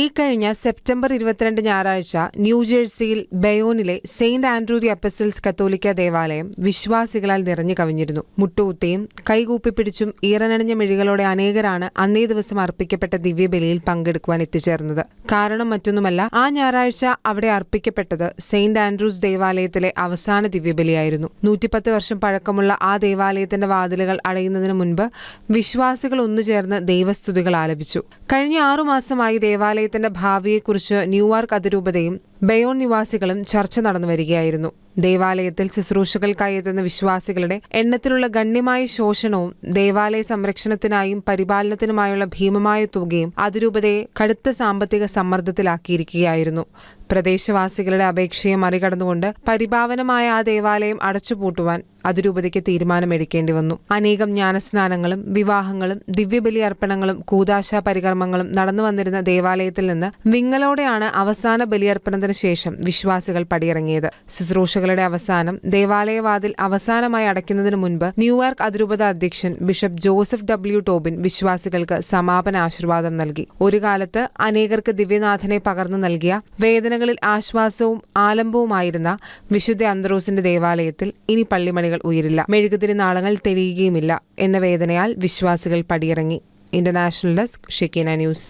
ഈ കഴിഞ്ഞ സെപ്റ്റംബർ 22 ഞായറാഴ്ച ന്യൂജേഴ്സിയിൽ ബയോണിലെ സെയിന്റ് ആൻഡ്രൂ ദി അപ്പസ്റ്റൽസ് കത്തോലിക്ക ദേവാലയം വിശ്വാസികളാൽ നിറഞ്ഞു കവിഞ്ഞിരുന്നു. മുട്ടുകുത്തിയും കൈകൂപ്പിപ്പിടിച്ചും ഈറനണിഞ്ഞ മിഴികളോടെ അനേകരാണ് അന്നേ ദിവസം അർപ്പിക്കപ്പെട്ട ദിവ്യബലിയിൽ പങ്കെടുക്കുവാൻ എത്തിച്ചേർന്നത്. കാരണം മറ്റൊന്നുമല്ല, ആ ഞായറാഴ്ച അവിടെ അർപ്പിക്കപ്പെട്ടത് സെയിന്റ് ആൻഡ്രൂസ് ദേവാലയത്തിലെ അവസാന ദിവ്യബലിയായിരുന്നു. 110 വർഷം പഴക്കമുള്ള ആ ദേവാലയത്തിന്റെ വാതിലുകൾ അടയുന്നതിന് മുൻപ് വിശ്വാസികൾ ഒന്നുചേർന്ന് ദൈവസ്തുതികൾ ആലപിച്ചു. കഴിഞ്ഞ 6 മാസമായി ദേവാലയത്തിന്റെ ഭാവിയെക്കുറിച്ച് ന്യൂയോർക്ക് അതിരൂപതയും ബയോൺ നിവാസികളും ചർച്ച നടന്നു വരികയായിരുന്നു. ദേവാലയത്തിൽ ശുശ്രൂഷകൾക്കായി എത്തുന്ന വിശ്വാസികളുടെ എണ്ണത്തിലുള്ള ഗണ്യമായ ശോഷണവും ദേവാലയ സംരക്ഷണത്തിനായും പരിപാലനത്തിനുമായുള്ള ഭീമമായ തുകയും അതിരൂപതയെ കടുത്ത സാമ്പത്തിക സമ്മർദ്ദത്തിലാക്കിയിരിക്കുകയായിരുന്നു. പ്രദേശവാസികളുടെ അപേക്ഷയെ മറികടന്നുകൊണ്ട് പരിപാവനമായ ആ ദേവാലയം അടച്ചുപൂട്ടുവാൻ അതിരൂപതയ്ക്ക് തീരുമാനമെടുക്കേണ്ടി വന്നു. അനേകം ജ്ഞാനസ്നാനങ്ങളും വിവാഹങ്ങളും ദിവ്യബലി അർപ്പണങ്ങളും കൂദാശ പരികർമ്മങ്ങളും നടന്നു വന്നിരുന്ന ദേവാലയത്തിൽ നിന്ന് വിങ്ങലോടെയാണ് അവസാന ബലിയർപ്പണത്തിന് ശേഷം വിശ്വാസികൾ പടിയിറങ്ങിയത്. ശുശ്രൂഷകളുടെ അവസാനം ദേവാലയവാതിൽ അവസാനമായി അടയ്ക്കുന്നതിന് മുൻപ് ന്യൂയോർക്ക് അതിരൂപത അധ്യക്ഷൻ ബിഷപ്പ് ജോസഫ് W. ടോബിൻ വിശ്വാസികൾക്ക് സമാപന ആശീർവാദം നൽകി. ഒരു കാലത്ത് അനേകർക്ക് ദിവ്യനാഥനെ പകർന്നു നൽകിയ വേദനകളിൽ ആശ്വാസവും ആലംബവുമായിരുന്ന വിശുദ്ധ അന്ത്രോസിന്റെ ദേവാലയത്തിൽ ഇനി പള്ളിമണികൾ ഉയരില്ല, മെഴുകുതിരി നാളങ്ങൾ തെളിയുകയുമില്ല എന്ന വേദനയാൽ വിശ്വാസികൾ പടിയിറങ്ങി. International desk, Shekinah news.